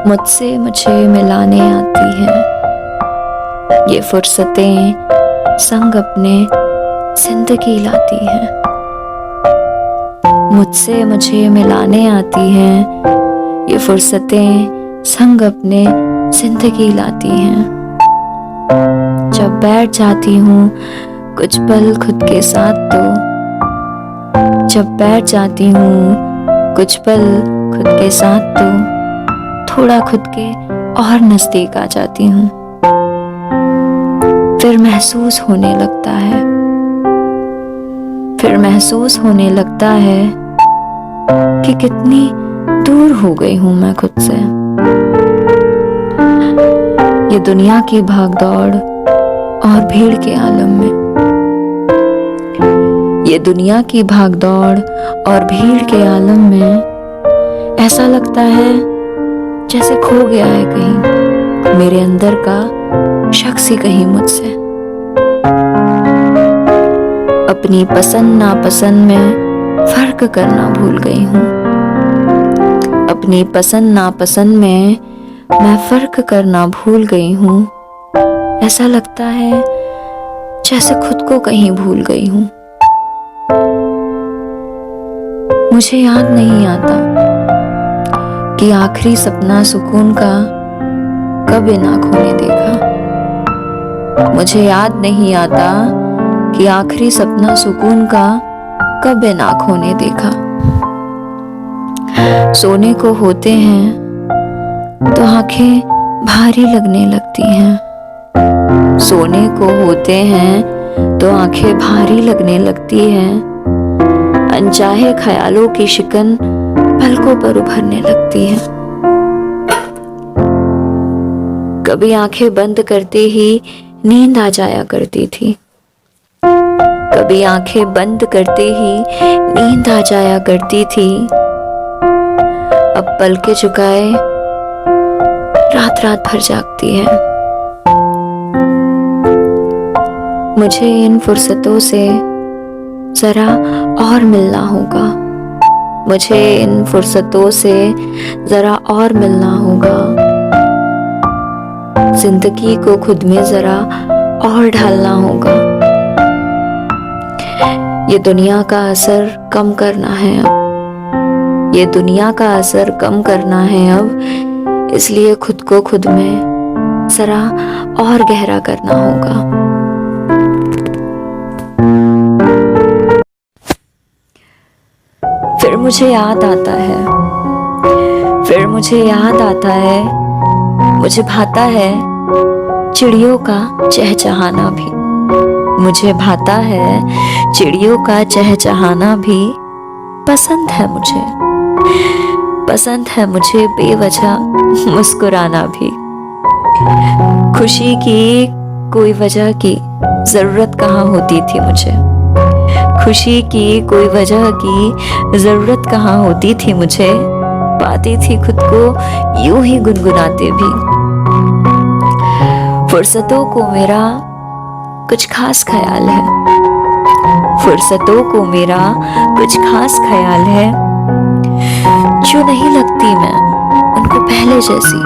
मुझसे मुझे मिलाने आती हैं ये फुर्सतें, संग अपने जिंदगी लाती हैं। मुझसे मुझे मिलाने आती हैं ये फुर्सतें, संग अपने जिंदगी लाती हैं। जब बैठ जाती हूँ कुछ पल खुद के साथ तो, जब बैठ जाती हूँ कुछ पल खुद के साथ तो थोड़ा खुद के और नजदीक आ जाती हूँ। फिर महसूस होने लगता है, फिर महसूस होने लगता है कि कितनी दूर हो गई हूँ मैं खुद से। ये दुनिया की भागदौड़ और भीड़ के आलम में, ये दुनिया की भागदौड़ और भीड़ के आलम में ऐसा लगता है जैसे खो गया है कहीं मेरे अंदर का शख्स ही कहीं मुझसे। अपनी पसंद नापसंद में फर्क करना भूल गई हूँ, अपनी पसंद नापसंद में मैं फर्क करना भूल गई हूँ। ऐसा लगता है जैसे खुद को कहीं भूल गई हूँ। मुझे याद नहीं आता कि आखिरी सपना सुकून का कब इन आंखों ने देखा। मुझे याद नहीं आता कि आखिरी सपना सुकून का कब इन आंखों ने देखा। सोने को होते हैं तो आंखें भारी लगने लगती हैं, सोने को होते हैं तो आंखें भारी लगने लगती हैं। अनचाहे ख्यालों की शिकन पलकों पर उभरने लगती है। कभी आंखें बंद करते ही नींद आ जाया करती थी, कभी आंखें बंद करते ही नींद आ जाया करती थी। अब पलके झुकाए रात रात भर जागती है। मुझे इन फुर्सतों से जरा और मिलना होगा, मुझे इन फुर्सतों से जरा और मिलना होगा। जिंदगी को खुद में जरा और ढालना होगा। ये दुनिया का असर कम करना है अब, ये दुनिया का असर कम करना है अब, इसलिए खुद को खुद में जरा और गहरा करना होगा। फिर मुझे याद आता है, फिर मुझे याद आता है, मुझे भाता है चिड़ियों का चहचहाना भी, मुझे भाता है चिड़ियों का चहचहाना भी। पसंद है मुझे, पसंद है मुझे बेवजह मुस्कुराना भी। खुशी की कोई वजह की जरूरत कहाँ होती थी मुझे, खुशी की कोई वजह की जरूरत कहाँ होती थी मुझे। पाती थी खुद को यूं ही गुनगुनाते भी। फुर्सतों को मेरा कुछ खास ख्याल है, फुर्सतों को मेरा कुछ खास ख्याल है। जो नहीं लगती मैं उनको पहले जैसी,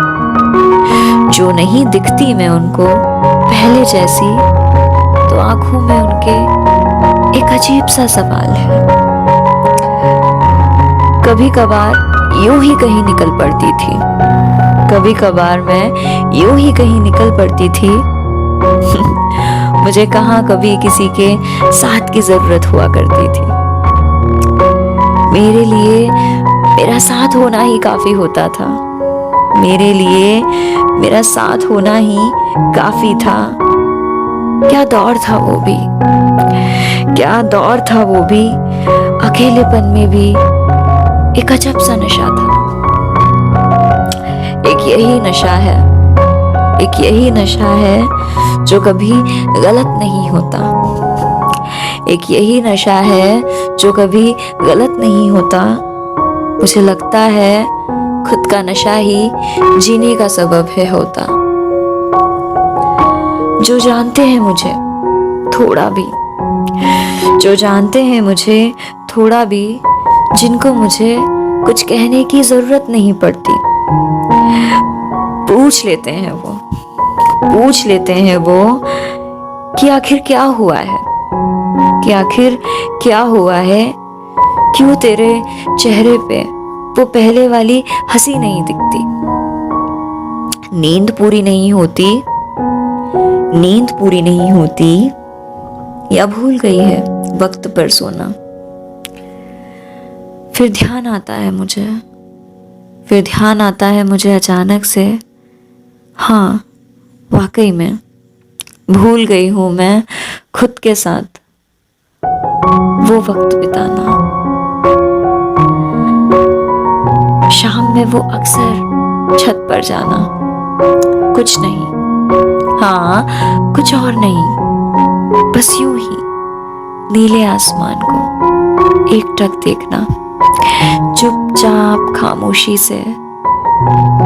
जो नहीं दिखती मैं उनको पहले जैसी, तो आंखों में उनके एक अजीब सा सवाल है। कभी कभार यूं ही कहीं निकल पड़ती थी, कभी कभार मैं यूं ही कहीं निकल पड़ती थी। मुझे कहाँ कभी किसी के साथ की जरूरत हुआ करती थी। मेरे लिए मेरा साथ होना ही काफी होता था, मेरे लिए मेरा साथ होना ही काफी था। क्या दौर था वो भी, क्या दौर था वो भी। अकेलेपन में भी एक अजब सा नशा था। एक यही नशा है, एक यही नशा है जो कभी गलत नहीं होता, एक यही नशा है जो कभी गलत नहीं होता। मुझे लगता है खुद का नशा ही जीने का सबब है होता। जो जानते हैं मुझे थोड़ा भी, जो जानते हैं मुझे थोड़ा भी, जिनको मुझे कुछ कहने की जरूरत नहीं पड़ती, पूछ लेते हैं वो कि आखिर क्या हुआ है, क्यों तेरे चेहरे पे वो पहले वाली हंसी नहीं दिखती। नींद पूरी नहीं होती या भूल गई है वक्त पर सोना। फिर ध्यान आता है मुझे अचानक से, हाँ वाकई में भूल गई हूँ मैं खुद के साथ वो वक्त बिताना। शाम में वो अक्सर छत पर जाना, कुछ नहीं, हाँ कुछ और नहीं, बस यूं ही नीले आसमान को एकटक देखना, चुपचाप खामोशी से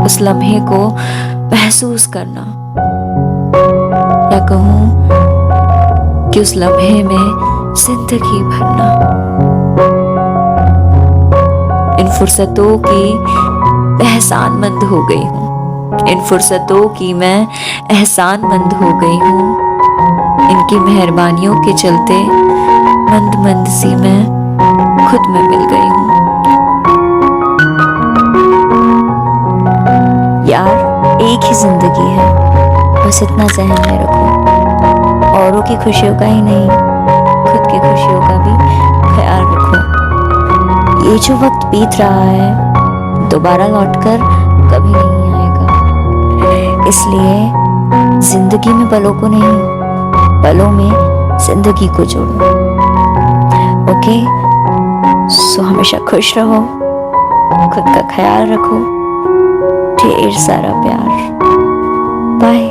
उस लम्हे को महसूस करना, या कहूं कि उस लम्हे में जिंदगी भरना। इन फुर्सतों की एहसानमंद हो गई हूँ, मैं एहसानमंद हो गई हूँ। इनकी मेहरबानियों के चलते मंद सी मैं खुद में मिल गई हूँ। यार एक ही जिंदगी है, बस इतना जहन में रखो, औरों की खुशियों का ही नहीं, खुद की खुशियों का भी ख्याल रखो। ये जो वक्त बीत रहा है दोबारा लौटकर कभी नहीं आएगा, इसलिए जिंदगी में पलों को नहीं, पलों में जिंदगी को जोड़ो। ओके, सो हमेशा खुश रहो, खुद का ख्याल रखो, ढेर सारा प्यार। बाय।